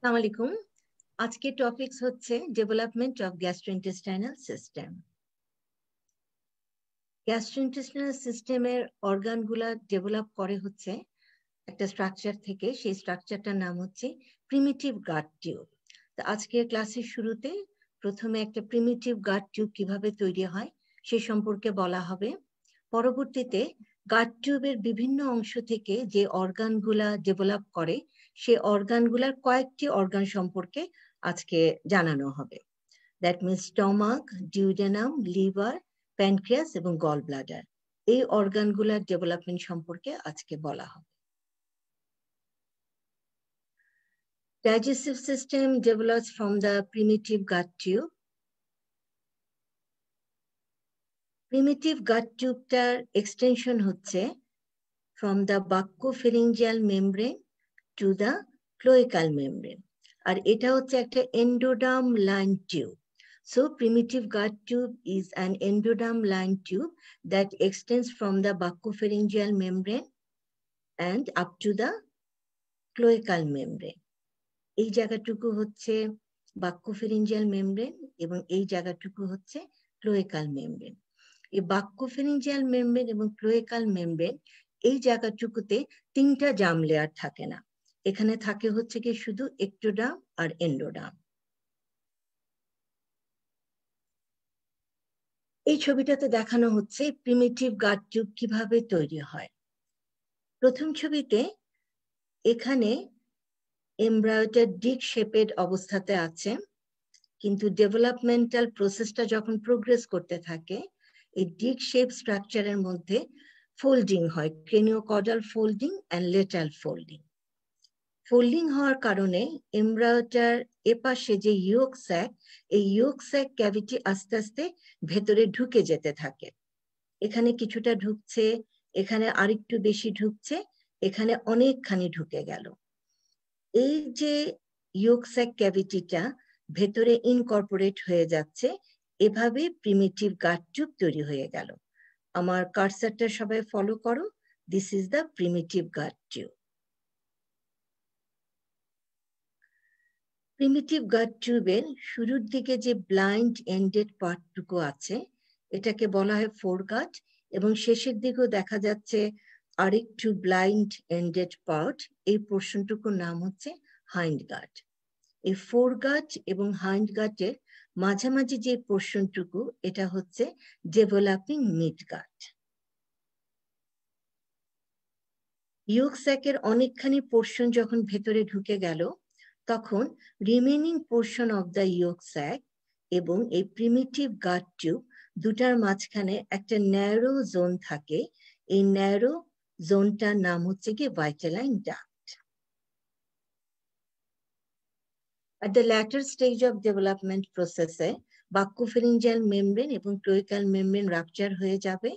আসসালামু আলাইকুম। আজকে টপিকস হচ্ছে development of gastrointestinal system. Gastrointestinal সিস্টেমের অর্গানগুলা ডেভেলপ করে হচ্ছে একটা স্ট্রাকচার থেকে। সেই স্ট্রাকচারটার নাম হচ্ছে প্রিমিটিভ গাট টিউব। তো আজকের ক্লাসের শুরুতে প্রথমে একটা প্রিমিটিভ গাট টিউব কিভাবে তৈরি হয় সে সম্পর্কে বলা হবে। পরবর্তীতে গাট টিউবের বিভিন্ন অংশ থেকে যে অর্গানগুলা ডেভেলপ করে সে অর্গানগুলার কয়েকটি অর্গান সম্পর্কে আজকে জানানো হবে। That means stomach, duodenum, liver, pancreas এবং গল ব্লাডার। এই অর্গানগুলার ডেভেলপমেন্ট সম্পর্কে আজকে বলা হবে। Digestive system develops from the primitive gut tube. Primitive gut tube-টার extension হচ্ছে from the buccopharyngeal membrane to the cloacal membrane. আর এটা হচ্ছে একটা endoderm line tube. So primitive gut tube is an endoderm line tube that extends from the buccopharyngeal membrane and up to the cloacal membrane. এই জায়গাটুকু হচ্ছে বাক্যোফেরিঞ্জিয়াল membrane এবং এই জায়গাটুকু হচ্ছে ক্লোয়েকাল মেমব্রেন। এই বাক্যোফেরিঞ্জিয়াল মেমব্রেন এবং ক্লোয়েকাল মেমব্রেন এই জায়গাটুকুতে তিনটা জার্ম লেয়ার থাকে না, এখানে থাকে হচ্ছে কি শুধু এক্টোডার্ম আর এন্ডোডার্ম। এই ছবিটাতে দেখানো হচ্ছে প্রিমিটিভ গাট টিউব কিভাবে তৈরি হয়। প্রথম ছবিতে এখানে এমব্রায়োটা ডিক শেপেড অবস্থাতে আছে, কিন্তু ডেভেলপমেন্টাল প্রসেসটা যখন প্রোগ্রেস করতে থাকে এই ডিক শেপ স্ট্রাকচারের মধ্যে ফোল্ডিং হয়, craniocaudal folding and lateral folding. Folding হওয়ার কারণে এমব্রায়োটার এপাশে যে ইয়োক স্যাক, এই ইয়োক স্যাক ক্যাভিটি আস্তে আস্তে ভেতরে ঢুকে যেতে থাকে। এখানে কিছুটা ঢুকছে, এখানে আরেকটু বেশি ঢুকছে, এখানে অনেকখানি ঢুকে গেল। এই যে ইয়োক স্যাক ক্যাভিটিটা ভেতরে ইনকর্পোরেট হয়ে যাচ্ছে, এভাবে প্রিমিটিভ গাট টিউব তৈরি হয়ে গেল। আমার কার্সারটা সবাই ফলো করো। This is the primitive gut tube. Primitive gut টিউবের শুরুর দিকে যে ব্লাইন্ড এন্ডেড পার্টটুকু আছে এটাকে বলা হয় ফোরগাট, এবং শেষের দিকেও দেখা যাচ্ছে আরেকটু ব্লাইন্ড এন্ডেড পার্ট, এই পোর্শনটুকুর নাম হচ্ছে হাইন্ড গাট। এই ফোরগাট এবং হাইন্ড গাটের মাঝামাঝি যে পোর্শনটুকু এটা হচ্ছে ডেভেলপিং মিড গাট। ইয়োক স্যাকের অনেকখানি পোর্শন যখন ভেতরে ঢুকে গেল তখন remaining portion of the yolk sac এবং এই প্রিমিটিভ গাট টিউব দুটার মাঝখানে একটা ন্যারো জোন থাকে। এই ন্যারো জোনটার নাম হচ্ছে কি ভাইটালাইন duct. At the latter stage of development process, buccopharyngeal membrane এবং cloacal membrane rupture হয়ে যাবে।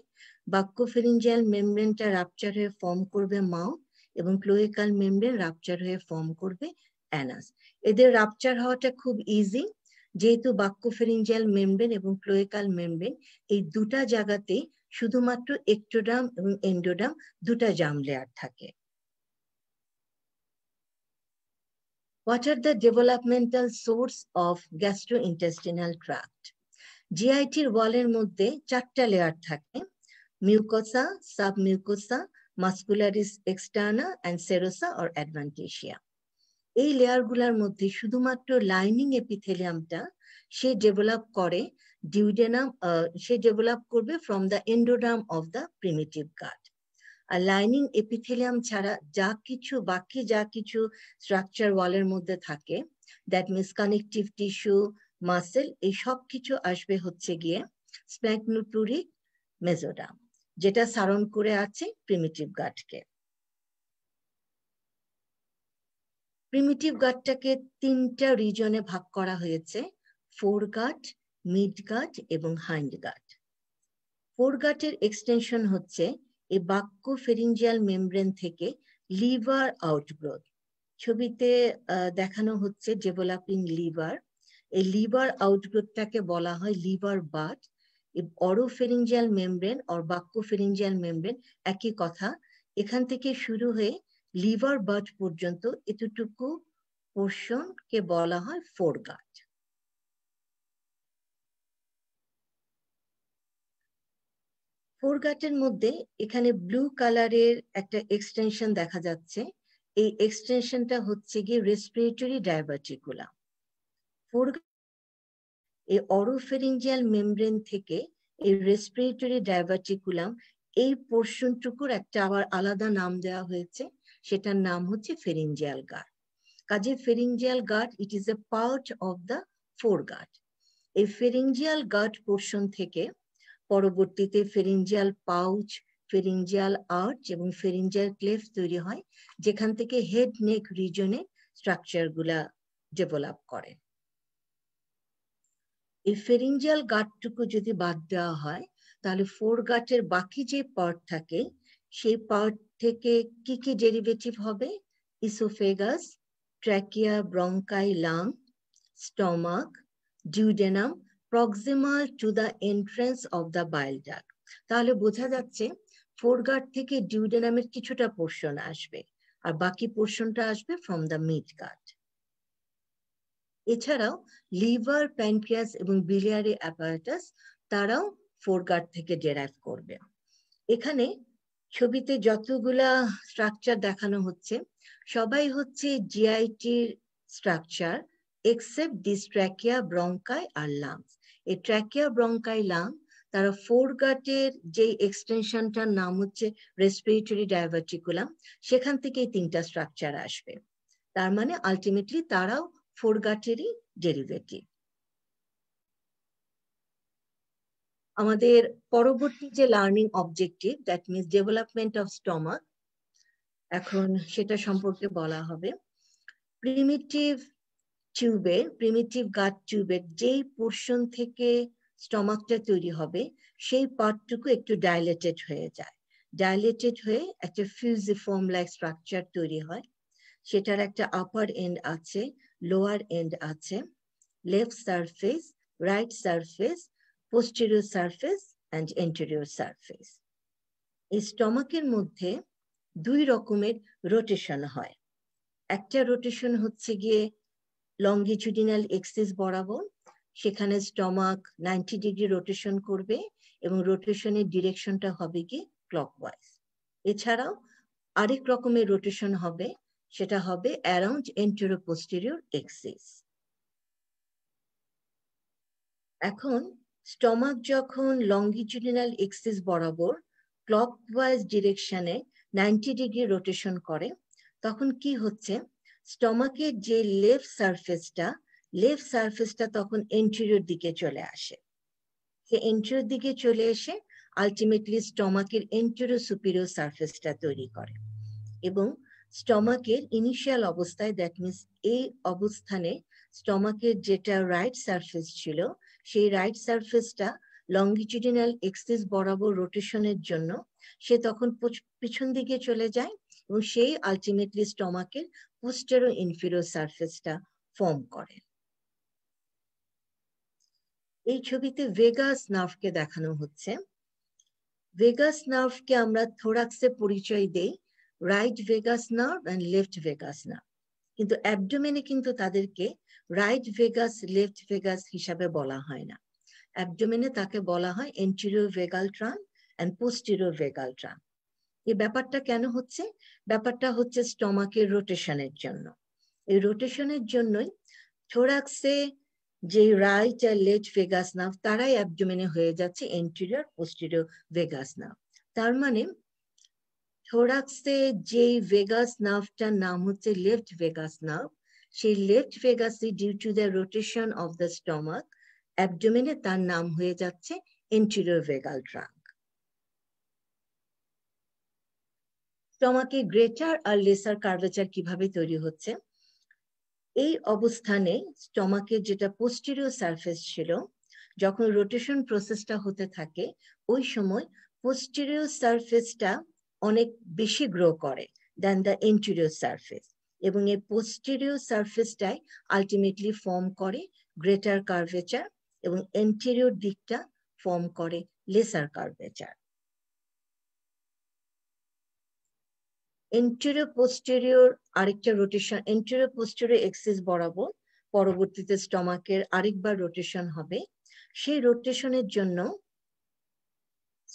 buccopharyngeal membrane-টা rupture হয়ে ফর্ম করবে মাউথ এবং cloacal membrane rupture হয়ে ফর্ম করবে অ্যানাস। এদের রাপচার হওয়াটা খুব ইজি, যেহেতু buccopharyngeal membrane এবং cloacal membrane এই দুটা জায়গাতে শুধুমাত্র এক্টোডার্ম এবং এন্ডোডার্ম দুটা জার্ম লেয়ার থাকে। What are the developmental source of gastrointestinal tract? GIT-র ওয়ালের মধ্যে চারটা লেয়ার থাকে, mucosa, submucosa, muscularis externa and serosa or adventitia. এই লেয়ারগুলোর মধ্যে শুধুমাত্র লাইনিং এপিথেলিয়ামটা সে ডেভেলপ করে ডিউডেনাম, সে ডেভেলপ করবে from the endoderm of the primitive gut. আর লাইনিং এপিথেলিয়াম ছাড়া যা কিছু বাকি যা কিছু স্ট্রাকচার ওয়ালের মধ্যে থাকে, that means connective tissue, muscle, এই সব কিছু আসবে হচ্ছে গিয়ে স্প্ল্যাঙ্কনোটুরিক মেসোডার্ম, যেটা সারণ করে আছে প্রিমিটিভ গাটকে। প্রিমিটিভ গাটটাকে তিনটা রিজনে ভাগ করা হয়েছে, ফোরগাট, মিডগাট এবং হাইন্ড গাট। ফোরগাটের এক্সটেনশন হচ্ছে এই বাক্যোফেরিঞ্জিয়াল মেমব্রেন থেকে লিভার আউটগ্রোথ। ছবিতে দেখানো হচ্ছে ডেভেলপিং লিভার। এই লিভার আউটগ্রোথটাকে বলা হয় লিভার বাট। অরোফেরিঞ্জিয়াল মেমব্রেন আর বাক্যোফেরিঞ্জিয়াল মেমব্রেন একই কথা। এখান থেকে শুরু হয়ে লিভার বাট পর্যন্ত এতটুকু পোর্শনকে বলা হয় ফোরগাট। ফোরগাটের মধ্যে এখানে ব্লু কালারের একটা এক্সটেনশন দেখা যাচ্ছে। এই এক্সটেনশনটা হচ্ছে গিয়ে রেসপিরেটরি ডায়াভার্টিকুলাম। এই অরোফেরিঞ্জিয়াল মেমব্রেন থেকে এই রেসপিরেটরি ডায়াভার্টিকুলাম, এই পোর্শনটুকুর একটা আবার আলাদা নাম দেওয়া হয়েছে, সেটার নাম হচ্ছে ফেরিঞ্জিয়াল গার্ড। কাজে pharyngeal gut it is a part of the foregut. এই ফেরিঞ্জিয়াল গার্ড পোর্শন থেকে পরবর্তীতে ফেরিঞ্জিয়াল পাউচ, ফেরিঞ্জিয়াল আর্চ এবং ফেরিঞ্জিয়াল ক্লেফ তৈরি হয়, যেখান থেকে হেড নেক রিজনে স্ট্রাকচারগুলা ডেভেলপ করে। এই ফেরিঞ্জিয়াল গার্ডটুকু যদি বাদ দেওয়া হয়, তাহলে ফোরগাটের বাকি যে পার্ট থাকে সেই পার্ট থেকে কি কি ডেরিভেটিভ হবে? Oesophagus, trachea, bronchi, lung, stomach, duodenum, proximal to the entrance of the bile duct. তাহলে বোঝা যাচ্ছে ফোরগাট থেকে ডিউডেনামের কিছুটা পোর্শন আসবে, আর বাকি পোর্শনটা আসবে ফ্রম দ্য মিড গাট। এছাড়াও লিভার, প্যানক্রিয়াস এবং বিলিয়ারি অ্যাপারেটাস তারাও ফোরগাট থেকে ডেরাইভ করবে। এখানে ছবিতে যতগুলা স্ট্রাকচার দেখানো হচ্ছে সবাই হচ্ছে জিআইটির structure, except this trachea, bronchi আর লাংস। এই ট্র্যাকিয়া, ব্রঙ্কাই, লাং তারা ফোরগাটের যে এক্সটেনশনটার নাম হচ্ছে রেসপিরেটরি ডায়াভার্টিকুলাম, সেখান থেকে এই তিনটা স্ট্রাকচার আসবে। তার মানে আলটিমেটলি তারাও ফোরগাটেরই ডেরিভেটিভ। আমাদের পরবর্তী যে learning objective, that means development of stomach, এখন সেটা সম্পর্কে বলা হবে। প্রিমিটিভ টিউবের, প্রিমিটিভ গাট টিউবের যেই পোর্শন থেকে স্টমাকটা তৈরি হবে সেই পার্টটুকু একটু ডাইলেটেড হয়ে যায়। ডাইলেটেড হয়ে একটা ফিউজিফর্ম লাইক স্ট্রাকচার তৈরি হয়। সেটার একটা আপার এন্ড আছে, লোয়ার এন্ড আছে, left surface, right surface, posterior surface and anterior surface. এই স্টমাকের মধ্যে দুই রকমের রোটেশন হয়। একটা রোটেশন হচ্ছে গিয়ে লঙ্গিচুডিনাল এক্সিস বরাবর, সেখানে স্টমাক 90 ডিগ্রি রোটেশন করবে এবং রোটেশনের ডিরেকশনটা হবে কি ক্লকওয়াইজ। এছাড়াও আরেক রকমের রোটেশন হবে, সেটা হবে অ্যারাউন্ড এন্টেরো পোস্টেরিয়র এক্সিস। এখন স্টমাক যখন লঙ্গিচুডিনাল এক্সিস বরাবর ক্লকওয়াইজ ডিরেকশনে 90 ডিগ্রি রোটেশন করে, তখন কি হচ্ছে, স্টমাকের যে লেফট সারফেসটা তখন এন্টেরিয়র দিকে চলে আসে। সে এন্টেরিয়র দিকে চলে এসে আলটিমেটলি স্টমাকের এন্টেরো সুপিরিয়র সারফেসটা তৈরি করে। এবং স্টমাকের ইনিশিয়াল অবস্থায়, দ্যাট মিনস এই অবস্থানে স্টমাকের যেটা রাইট সারফেস ছিল, সেই রাইট সারফেসটা লঙ্গিচুডিনাল এক্সিস বরাবর রোটেশনের জন্য সে তখন পিছন দিকে চলে যায় এবং সেই আলটিমেটলি স্টমাকের পোস্টেরো ইনফিরিয়র সারফেসটা ফর্ম করে। এই ছবিতে ভেগাস নার্ভকে দেখানো হচ্ছে। ভেগাস নার্ভকে আমরা থোরাক্সে পরিচয় দেই right vagus nerve and left vagus nerve, কিন্তু অ্যাবডোমেনে কিন্তু তাদেরকে রাইট ভেগাস, লেফট ভেগাস হিসাবে বলা হয় না। অ্যাবডোমেনে তাকে বলা হয় anterior vagal trunk and posterior vagal trunk. এই ব্যাপারটা কেন হচ্ছে? ব্যাপারটা হচ্ছে স্টমাকের রোটেশনের জন্য। এই রোটেশনের জন্যই থোরাক্সে যে রাইট আর লেফট ভেগাস নার্ভ তারাই অ্যাবডোমেনে হয়ে যাচ্ছে এন্টেরিয়র পোস্টেরিয়র ভেগাস নার্ভ। তার মানে থোরাক্সে যেই ভেগাস নার্ভটার নাম হচ্ছে লেফট ভেগাস নার্ভ, সেই লেফট ভেগাসে due to the rotation of the stomach অ্যাবডোমেনে তার নাম হয়ে যাচ্ছে এন্টেরিয়র ভেগাল ট্রাঙ্ক। স্টমাকে গ্রেটার আর লেসার কার্ভেচার কিভাবে তৈরি হচ্ছে? এই অবস্থানে স্টমাকের যেটা পোস্টেরিয়র সারফেস ছিল, যখন রোটেশন প্রসেসটা হতে থাকে ওই সময় পোস্টেরিয়র সারফেসটা অনেক বেশি গ্রো করে দেন দ্য এন্টেরিয়র সারফেস, এবং এই পোস্টেরিয়র সারফেসটাই আলটিমেটলি ফর্ম করে গ্রেটার কার্ভেচার এবং এন্টেরিয়র দিকটা ফর্ম করে লেসার কার্ভেচার। এন্টেরিয়র পোস্টেরিয়র আরেকটা রোটেশন, এন্টেরিয়র পোস্টেরিয়র এক্সিস বরাবর পরবর্তীতে স্টমাকের আরেকবার রোটেশন হবে। সেই রোটেশনের জন্য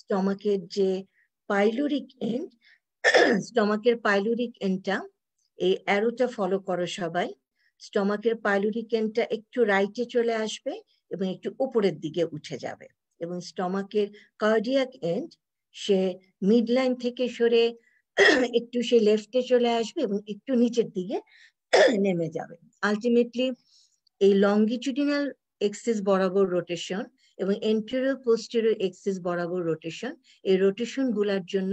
স্টমাকের যে পাইলোরিক এন্ড, স্টমাকের পাইলোরিক এন্ডটা, এই অ্যারোটা ফলো করো সবাই। স্টমাকের পাইলোরিক এন্ডটা একটু রাইটে চলে আসবে এবং একটু উপরের দিকে উঠে যাবে, এবং স্টমাকের কার্ডিয়াক এন্ড সে মিড লাইন থেকে সরে একটু সে লেফটে চলে আসবে এবং একটু নিচের দিকে নেমে যাবে। আলটিমেটলি এই লঙ্গিটিউডিনাল এক্সিস বরাবর রোটেশন এবং এন্টেরিয়র পোস্টেরিয়র এক্সিস বরাবর রোটেশন, এই রোটেশন গুলার জন্য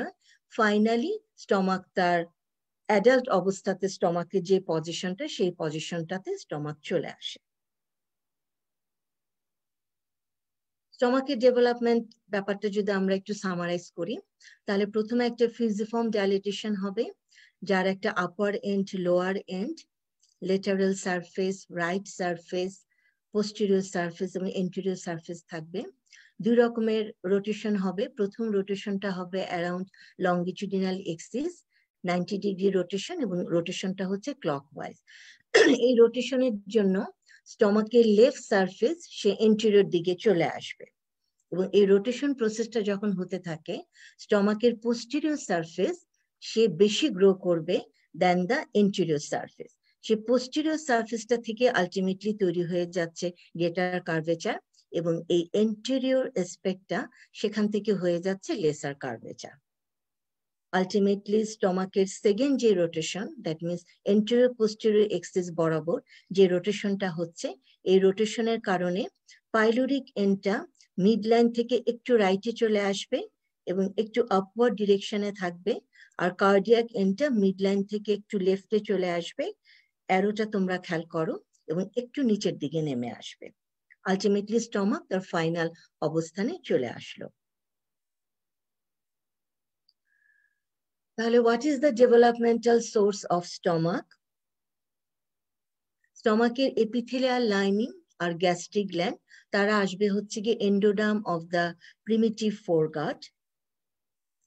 ফাইনালি স্টমাক তার অ্যাডাল্ট অবস্থাতে স্টমাকের যে পজিশনটা, সেই পজিশনটাতে স্টমাক চলে আসে। স্টমাকের ডেভেলপমেন্ট ব্যাপারটা যদি আমরা একটু সামারাইজ করি, তাহলে প্রথমে একটা ফিজিফর্ম ডাইলেটেশন হবে, যার একটা upper end, lower end, lateral surface, right surface, posterior surface এবং এন্টেরিয়র সারফেস থাকবে। দুই রকমের রোটেশন হবে। প্রথম রোটেশনটা হবে around longitudinal axis, 90 degree rotation, এবং রোটেশনটা হচ্ছে ক্লকওয়াইজ। এই রোটেশনের জন্য স্টমাকের লেফট সারফেস সে এন্টেরিয়র দিকে চলে আসবে, এবং এই রোটেশন প্রসেসটা যখন হতে থাকে স্টমাকের পোস্টেরিয়র সারফেস সে বেশি গ্রো করবে দেন দ্য এন্টেরিয়র সারফেস। সে পোস্টেরিয়র সারফেসটা থেকে আলটিমেটলি তৈরি হয়ে যাচ্ছে গ্রেটার কার্ভেচার, এবং এই এন্টেরিয়র অ্যাসপেক্টটা সেখান থেকে হয়ে যাচ্ছে লেসার কার্ভেচার। আলটিমেটলি স্টমাকের সেকেন্ড যে rotation, that means anterior posterior axis বরাবর যে রোটেশনটা হচ্ছে, এই রোটেশনের কারণে পাইলোরিক এন্ডটা মিড লাইন থেকে একটু রাইটে চলে আসবে এবং একটু আপওয়ার্ড ডিরেকশনে থাকবে, আর কার্ডিয়াক এন্ডটা মিড লাইন থেকে একটু লেফটে চলে আসবে, অ্যারোটা তোমরা খেয়াল করো, এবং একটু নিচের দিকে নেমে আসবে। আলটিমেটলি স্টমাক তার ফাইনাল অবস্থানে চলে আসলো। তাহলে what is the developmental source of stomach? স্টমাকের এপিথেলিয়াল লাইনিং আর গ্যাস্ট্রিক গ্ল্যান্ড তারা আসবে হচ্ছে গিয়ে endoderm of the primitive foregut.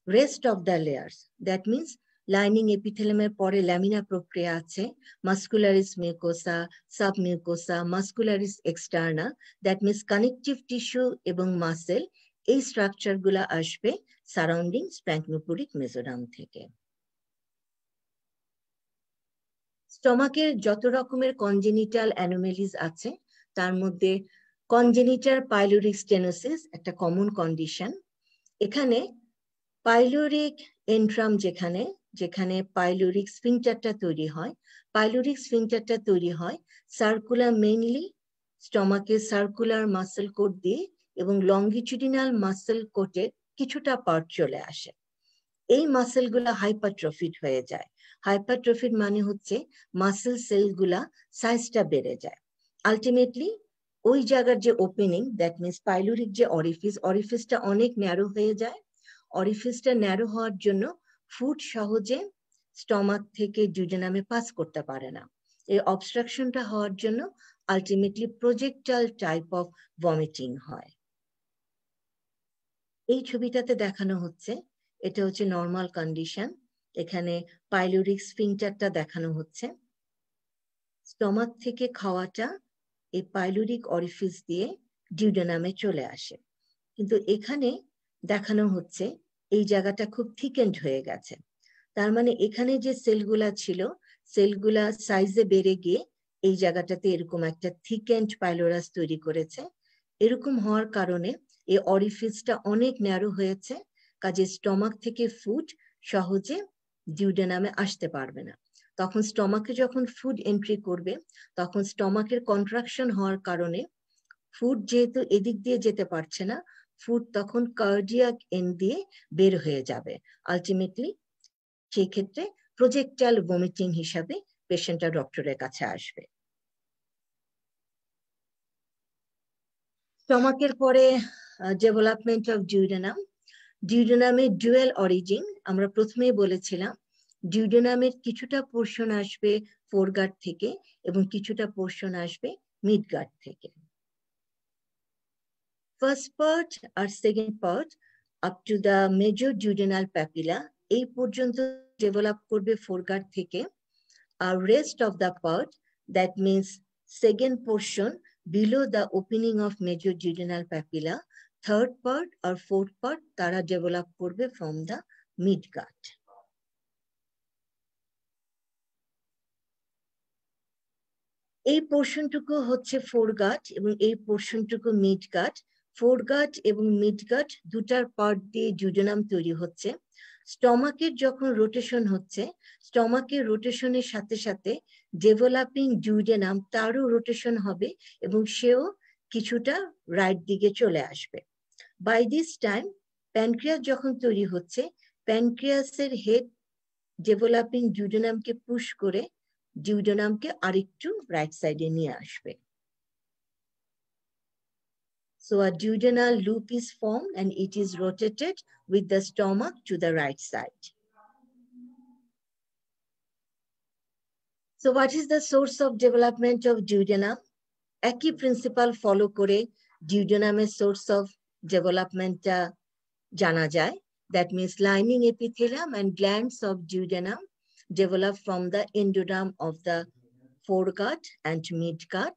Rest of the layers, that means lining এপিথেলিয়ামের পরে ল্যামিনা প্রক্রিয়া আছে, muscularis mucosa, submucosa, muscularis externa, that means connective tissue এবং মাসেল, এই স্ট্রাকচারগুলো আসবে সারাউন্ডিং স্প্ল্যাঙ্কনোপোরিক মেসোডার্ম থেকে। স্টমাকের যত রকমের কনজেনিটাল অ্যানোমেলিজ আছে তার মধ্যে কনজেনিটাল পাইলোরিক স্টেনোসিস একটা কমন কন্ডিশন। এখানে পাইলোরিক এন্ট্রাম, যেখানে যেখানে পাইলোরিক স্ফিংটারটা তৈরি হয়, পাইলোরিক স্ফিংটারটা তৈরি হয় সার্কুলার, মেইনলি স্টমাকের সার্কুলার মাসেল কোট দিয়ে, এবং লঙ্গিটিউডিনাল মাসেল কোটের কিছুটা পার্ট চলে আসে। এই মাসেলগুলা হাইপারট্রফিড হয়ে যায়। হাইপারট্রফিড মানে হচ্ছে মাসেল সেলগুলা সাইজটা বেড়ে যায়। আলটিমেটলি ওই জায়গার যে ওপেনিং, দ্যাট মিনস পাইলোরিক যে অরিফিসটা অনেক ন্যারো হয়ে যায়। অরিফিসটা ন্যারো হওয়ার জন্য ফুড সহজে স্টমাক থেকে ডিউডেনামে পাস করতে পারে না। এই অবস্ট্রাকশনটা হওয়ার জন্য ultimately projectile type of vomiting হয়। এই ছবিটাতে দেখানো হচ্ছে, এটা হচ্ছে নর্মাল কন্ডিশন। এখানে পাইলোরিক স্ফিংটারটা দেখানো হচ্ছে। স্টমাক থেকে খাওয়াটা এই পাইলোরিক অরিফিস দিয়ে ডিউডেনামে চলে আসে, কিন্তু এখানে দেখানো হচ্ছে এই জায়গাটা খুব থিকেন্ড হয়ে গেছে। তার মানে এখানে যে সেলগুলা ছিল, সেলগুলা সাইজে বেড়ে গিয়ে এই জায়গাটাতে এরকম একটা থিকেন্ড পাইলোরাস তৈরি করেছে। এরকম হওয়ার কারণে এই অরিফিসটা অনেক ন্যারো হয়েছে, কাজে স্টমাক থেকে ফুড সহজে ডিউডেনামে আসতে পারবে না। তখন স্টমাকে যখন ফুড এন্ট্রি করবে, তখন স্টমাকের কন্ট্রাকশন হওয়ার কারণে ফুড যেহেতু এদিক দিয়ে যেতে পারছে না, ফুড তখন কার্ডিয়াক এন্ড দিয়ে বের হয়ে যাবে। আলটিমেটলি সেই ক্ষেত্রে প্রজেক্টাইল ভমিটিং হিসাবে পেশেন্টটা ডক্টরের কাছে আসবে। স্টমাকের পরে ডেভেলপমেন্ট অফ ডিউডেনাম। ডিউডেনামের ডুয়েল অরিজিন আমরা প্রথমেই বলেছিলাম। ডিউডেনামের কিছুটা পোর্শন আসবে ফোরগাট থেকে এবং কিছুটা পোর্শন আসবে মিডগাট থেকে। ফার্স্ট পার্ট আর second part up to the major duodenal papilla, এই পর্যন্ত ডেভেলপ করবে ফোরগার্ড থেকে, আর rest of the part, that means second portion below the opening of major duodenal papilla, third part আর fourth part তারা develop করবে from the midgut. এই পোর্শনটুকু হচ্ছে ফোরগাট এবং এই পোর্শনটুকু মিডগাট। ফোরগাট এবং মিডগাট দুটার পার্ট দিয়ে ডিউডেনাম তৈরি হচ্ছে। স্টমাকের যখন রোটেশন হচ্ছে, স্টমাকের রোটেশনের সাথে সাথে ডেভেলপিং ডিউডেনাম তারও রোটেশন হবে এবং সেও কিছুটা রাইট দিকে চলে আসবে। বাই দিস টাইম প্যানক্রিয়াস যখন তৈরি হচ্ছে, প্যানক্রিয়াসের হেড ডেভেলপিং ডিউডেনামকে পুশ করে ডিউডেনামকে আরেকটু রাইট সাইডে নিয়ে আসবে। So a duodenal loop is formed and it is rotated with the stomach to the right side. So what is the source of development of duodenum? একই principle follow করে ডিউডেনামের source of ডেভেলপমেন্টটা জানা যায়। That means lining epithelium and glands of duodenum develop from the endoderm of the foregut and midgut,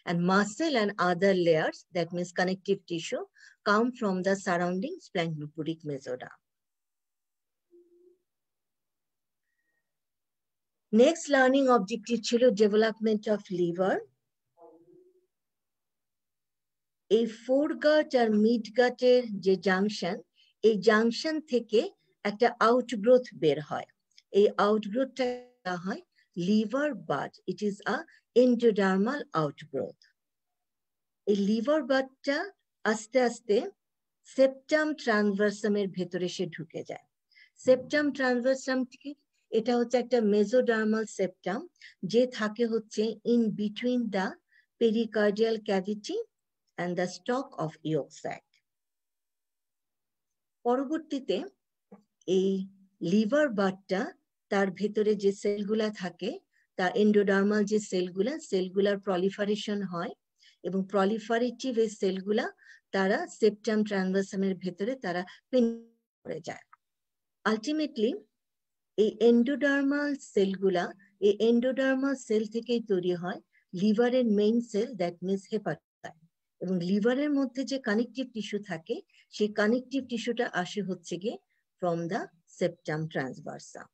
and muscle and other layers, that means connective tissue, come from the surrounding splenopubic mesoderm. Next learning objective chilo development of liver. এই ফোরগাট আর মিডগাটের যে junction, এই junction থেকে একটা outgrowth বের হয়। এই আউটগ্রোথটা হয় liver bud. It is a endodermal outgrowth. এই লিভার বাডটা আস্তে আস্তে সেপ্টাম ট্রান্সভার্সামের ভেতরে সে ঢুকে যায়। সেপ্টাম ট্রান্সভার্সাম থেকে এটা হচ্ছে একটা মেজোডার্মাল সেপ্টাম, যে থাকে হচ্ছে in between the pericardial cavity and the stalk of yolk sac. পরবর্তীতে এই লিভার বাডটা তার ভেতরে যে সেলগুলা থাকে, তা এন্ডোডার্মাল যে সেলগুলার প্রলিফারেশন হয় এবং প্রলিফারেটিভ এই সেলগুলা তারা সেপ্টাম ট্রান্সভার্সামের ভেতরে তারা পেনিট্রেট করে যায়। আলটিমেটলি এই এন্ডোডার্মাল সেলগুলা, এই এন্ডোডার্মাল সেল থেকেই তৈরি হয় লিভারের main cell, that means hepatocyte. এবং লিভারের মধ্যে যে কানেকটিভ টিস্যু থাকে, সেই কানেকটিভ টিস্যুটা আসে হচ্ছে গিয়ে ফ্রম দ্য সেপ্টাম ট্রান্সভার্সাম।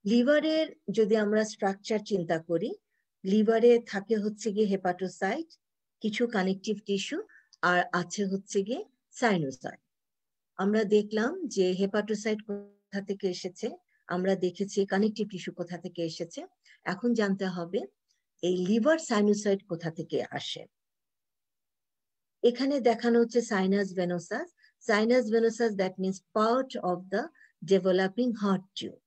লিভারের যদি আমরা স্ট্রাকচার চিন্তা করি, লিভারে থাকে হচ্ছে গিয়ে হেপাটোসাইট, কিছু কানেকটিভ টিস্যু, আর আছে হচ্ছে গিয়ে সাইনোসয়েড। আমরা দেখলাম যে হেপাটোসাইট কোথা থেকে এসেছে, আমরা দেখেছি কানেকটিভ টিস্যু কোথা থেকে এসেছে। এখন জানতে হবে এই লিভার সাইনোসয়েড কোথা থেকে আসে। এখানে দেখানো হচ্ছে sinus venosus. Sinus venosus that means part of the developing heart tube.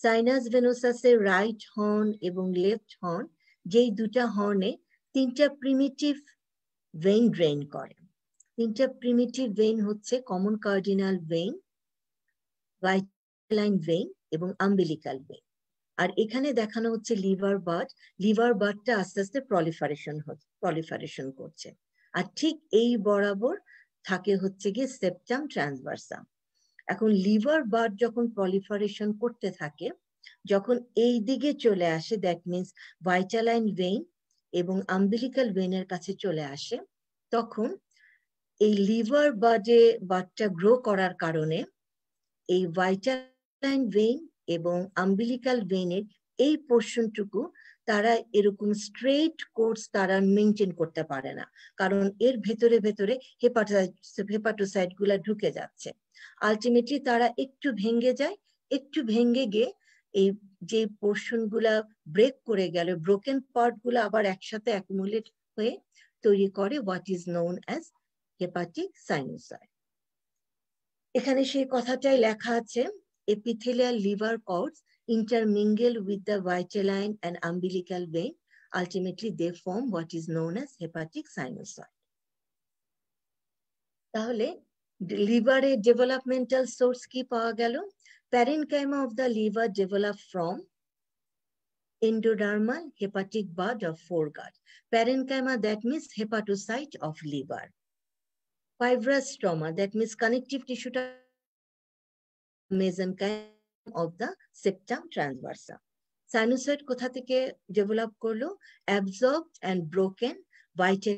Sinus ভেনোসাসের রাইট হর্ন এবং লেফট হর্ন, যেই দুটা হর্নে তিনটা প্রিমিটিভ ভেইন ড্রেন করে। তিনটা প্রিমিটিভ ভেইন হচ্ছে common cardinal vein, vitelline vein এবং আম্বিলিকাল ভেইন। আর এখানে দেখানো হচ্ছে লিভার বাড। লিভার বাডটা আস্তে আস্তে প্রলিফারেশন করছে। আর ঠিক এই বরাবর থাকে হচ্ছে গিয়ে সেপ্টাম ট্রান্সভার্সাম। এখন লিভার বাড যখন প্রলিফারেশন করতে থাকে, যখন এই দিকে চলে আসে, দ্যাট মিনস ভাইটালাইন ভেইন এবং আম্বিলিকাল ভেইনের কাছে চলে আসে, তখন এই লিভার বাডটা গ্রো করার কারণে এই ভাইটালাইন ভেইন এবং আম্বিলিকাল ভেইনের এই পোর্শনটুকু তারা এরকম স্ট্রেট কোর্স তারা মেনটেন করতে পারে না, কারণ এর ভেতরে ভেতরে হেপাটোসাইট গুলা ঢুকে যাচ্ছে। আলটিমেটলি তারা একটু ভেঙে যায়, একটু ভেঙে গিয়ে এই যে পোর্শন গুলা ব্রেক করে গেল, ব্রোকেন পার্ট গুলা আবার একসাথে অ্যাকুমুলেট হয়ে তৈরি করে what is known as hepatic sinusoid. এখানে সেই কথাটাই লেখা আছে, epithelial liver cords intermingle with the vitelline and umbilical vein. Ultimately, they form what is known as hepatic sinusoid. তাহলে লিভারের ডেভেলপমেন্টাল সোর্স কি পাওয়া গেল? Parenchyma of the liver develop from endodermal hepatic bud of foregut. Parenchyma, that means hepatocyte of liver. Fibrous stroma, that means connective tissue mesenchyme of the septum transversa. Sinusoid কোথা থেকে develop করলো? Absorbed and broken vital.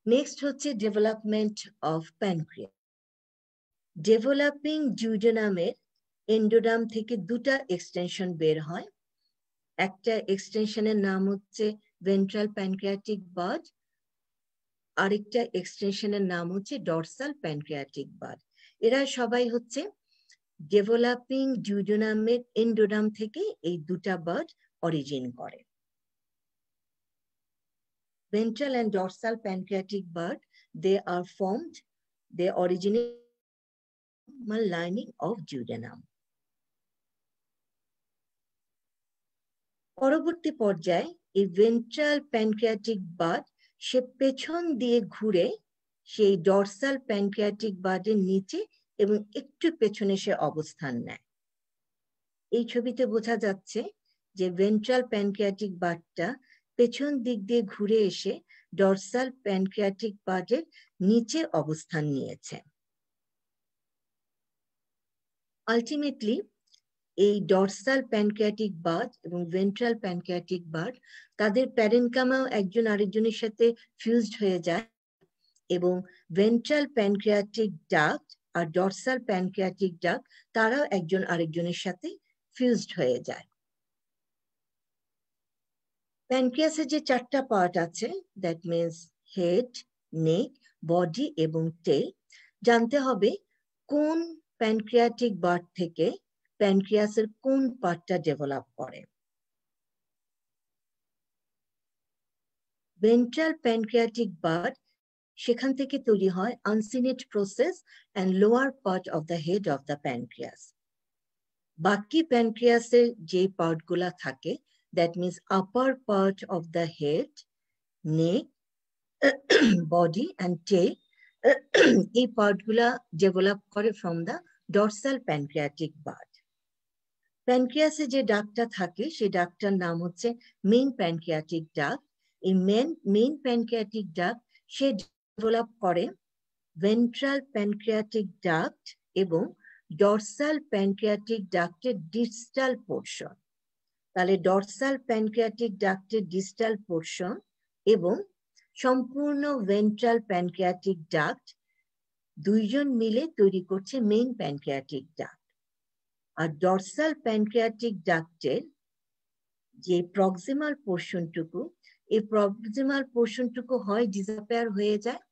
Next হচ্ছে development of pancreas. Developing duodenum-এর endoderm থেকে দুটা extension বের হয়। একটা এক্সটেনশনের নাম হচ্ছে ভেন্ট্রাল প্যানক্রিয়াটিক বাড, আরেকটা এক্সটেনশনের নাম হচ্ছে ডরসাল প্যানক্রিয়াটিক বাড। এরা সবাই হচ্ছে ডেভেলপিং ডিউডেনামের এন্ডোডাম থেকে এই দুটা বাড অরিজিন করে। Ventral and dorsal pancreatic bud, they are formed, they originate lining of duodenum. পরবর্তী পর্যায়ে এই ভেন্ট্রাল প্যানক্রিয়াটিক বাড সে পেছন দিয়ে ঘুরে সেই ডরসাল প্যানক্রিয়াটিক বাডের নিচে এবং একটু পেছনে সে অবস্থান নেয়। এই ছবিতে বোঝা যাচ্ছে যে ভেন্ট্রাল প্যানক্রিয়াটিক বাডটা পেছন দিক দিয়ে ঘুরে এসে ডরসাল প্যানক্রিয়াটিক বাডের নিচে অবস্থান নিয়েছে। আলটিমেটলি এই ডরসাল প্যানক্রিয়াটিক বাড এবং ভেন্ট্রাল প্যানক্রিয়াটিক বাড তাদের প্যারেনকামাও একজন আরেকজনের সাথে ফিউজড হয়ে যায় এবং ভেন্ট্রাল প্যানক্রিয়াটিক ডাক্ট আর ডরসাল প্যানক্রিয়াটিক ডাক্ট তারাও একজন আরেকজনের সাথে ফিউজড হয়ে যায়। প্যানক্রিয়াসের যে চারটা পার্ট আছে, that means head, neck, body এবং টেল, জানতে হবে কোন প্যানক্রিয়াটিক বাড থেকে প্যানক্রিয়াসের কোন পার্টটা ডেভেলপ করে। ভেন্ট্রাল প্যানক্রিয়াটিক বাড সেখান থেকে তৈরি হয় uncinate process and lower part of the head of the pancreas. বাকি প্যানক্রিয়াসের যে পার্টগুলা থাকে, that means upper part of the head, neck, body and tail, এই পার্টগুলা ডেভেলপ করে from the dorsal pancreatic bud. প্যানক্রিয়াসে যে ডাক্টটা থাকে সেই ডাক্টটার নাম হচ্ছে মেইন প্যানক্রিয়াটিক ডাক্ট। এই মেইন প্যানক্রিয়াটিক ডাক্ট সে ডেভেলপ করে ভেন্ট্রাল প্যানক্রিয়াটিক ডাক্ট এবং ডরসাল প্যানক্রিয়াটিক ডাক্টের ডিস্টাল পোর্শন। তাহলে ডরসাল প্যানক্রিয়াটিক ডাক্টের ডিস্টাল পোর্শন এবং সম্পূর্ণ ভেন্ট্রাল প্যানক্রিয়াটিক ডাক্ট দুইজন মিলে তৈরি করছে মেইন প্যানক্রিয়াটিক ডাক্ট। আর ডরসাল প্যানক্রিয়াটিক ডাক্টের যে প্রক্সিমাল পোর্শনটুকু, এই প্রক্সিমাল পোর্শনটুকু হয় ডিসঅ্যাপিয়ার হয়ে যায়,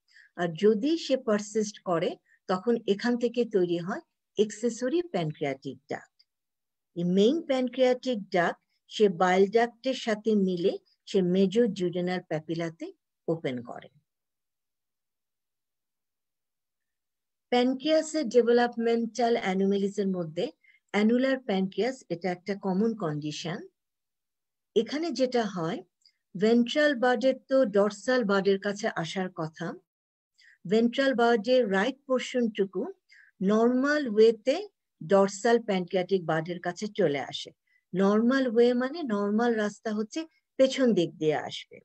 আর যদি সে পারসিস্ট করে তখন এখান থেকে তৈরি হয় এক্সেসরি প্যানক্রিয়াটিক ডাক্ট। এই মেইন প্যানক্রিয়াটিক ডাক্ট সে বাইল ডাক্টের সাথে মিলে সে মেজর ডিউডেনাল প্যাপিলাতে ওপেন করে। প্যানক্রিয়াসের ডেভেলপমেন্টাল অ্যানোমালিসের মধ্যে অ্যানুলার প্যানক্রিয়াস এটা একটা কমন কন্ডিশন। এখানে যেটা হয়, ভেন্ট্রাল বার্ডের তো ডরসাল বার্ডের কাছে আসার কথা, ভেন্ট্রাল বার্ডের রাইট পোর্শনটুকু নর্মাল ওয়েতে ডরসাল প্যানক্রিয়াটিক বার্ডের কাছে চলে আসে। নর্মাল ওয়ে মানে নর্মাল রাস্তা হচ্ছে পেছন দিক দিয়ে আসবে,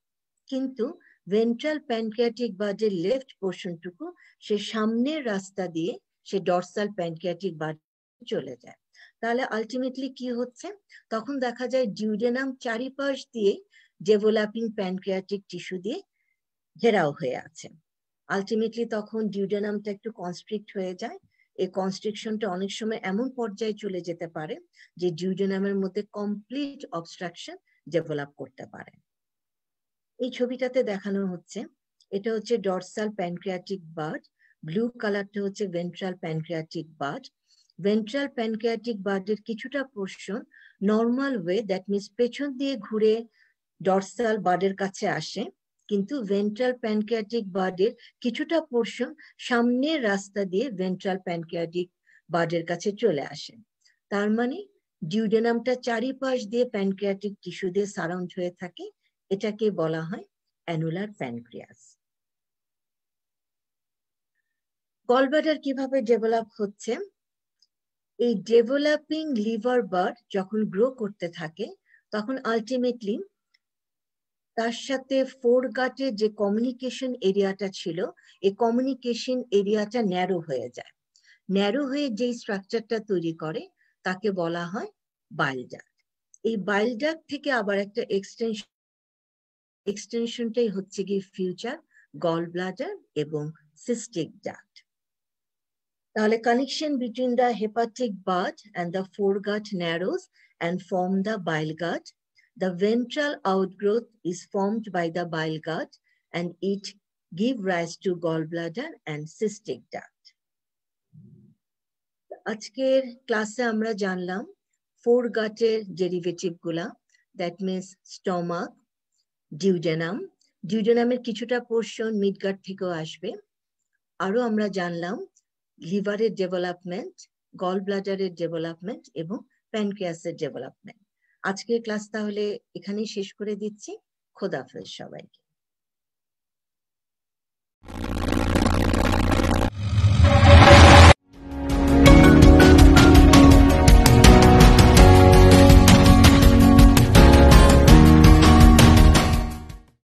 কিন্তু ভেন্ট্রাল প্যানক্রিয়াটিক বার্ডের লেফট পোর্শনটুকু সে সামনের রাস্তা দিয়ে সে ডরসাল প্যানক্রিয়াটিক বার্ড চলে যায়। তাহলে আলটিমেটলি কি হচ্ছে, তখন দেখা যায় ডিউডেনাম চারিপাশ দিয়ে ডেভেলপিং প্যানক্রিয়াটিক টিস্যু দিয়ে ঘেরাও হয়ে আছে। আলটিমেটলি তখন ডিউডেনামটা একটু কনস্ট্রিক্ট হয়ে যায়। এই কনস্ট্রিকশনটা অনেক সময় এমন পর্যায়ে চলে যেতে পারে যে ডিউডেনামের মধ্যে কমপ্লিট অবস্ট্রাকশন ডেভেলপ করতে পারে। এই ছবিটাতে দেখানো হচ্ছে, এটা হচ্ছে ডরসাল প্যানক্রিয়াটিক বার্ড, ব্লু কালারটা হচ্ছে ventral pancreatic bud. Ventral pancreatic বার্ডের কিছুটা portion normal way, that means পেছন দিয়ে ঘুরে ডরসাল বার্ডের কাছে আসে, কিন্তু ভেন্ট্রাল প্যানক্রিয়াটিক বার্ডের কিছুটা পোর্শন সামনের রাস্তা দিয়ে ভেন্ট্রাল প্যানক্রিয়াটিক বার্ডের কাছে চলে আসে। তার মানে ডিউডেনামটা চারিপাশ দিয়ে প্যানক্রিয়াটিক টিস্যু দিয়ে সারাউন্ড হয়ে থাকে, এটাকে বলা হয় অ্যানুলার প্যানক্রিয়াস। গলব্লাডার কিভাবে ডেভেলপ হচ্ছে, এই ডেভেলপিং লিভার বার্ড যখন গ্রো করতে থাকে তখন আলটিমেটলি তার সাথে ফোরগাটের যে কমিউনিকেশন এরিয়াটা ছিল, এই কমিউনিকেশন এরিয়াটা ন্যারো হয়ে যায়। ন্যারো হয়ে যেই স্ট্রাকচারটা তৈরি করে তাকে বলা হয় বাইল ডাক্ট। এই বাইল ডাক্ট থেকে আবার একটা এক্সটেনশনটাই হচ্ছে কি ফিউচার গল ব্লাডার এবং সিস্টিক ডাক্ট। তাহলে connection between the hepatic bud and the foregut narrows and form the bile gut. The ventral outgrowth is formed by the bile gut and it give rise to gallbladder and cystic duct. আজকের ক্লাসে আমরা জানলাম ফোরগাটের derivative গুলা, that means stomach, duodenum. ডিউডেনামের কিছুটা portion মিডগাট থেকেও আসবে। আরো আমরা জানলাম লিভারের ডেভেলপমেন্ট, গল ব্লাডারের ডেভেলপমেন্ট এবং প্যানক্রিয়াসের ডেভেলপমেন্ট। আজকের ক্লাস তাহলে এখানেই শেষ করে দিচ্ছি। খোদাহাফেজ সবাইকে।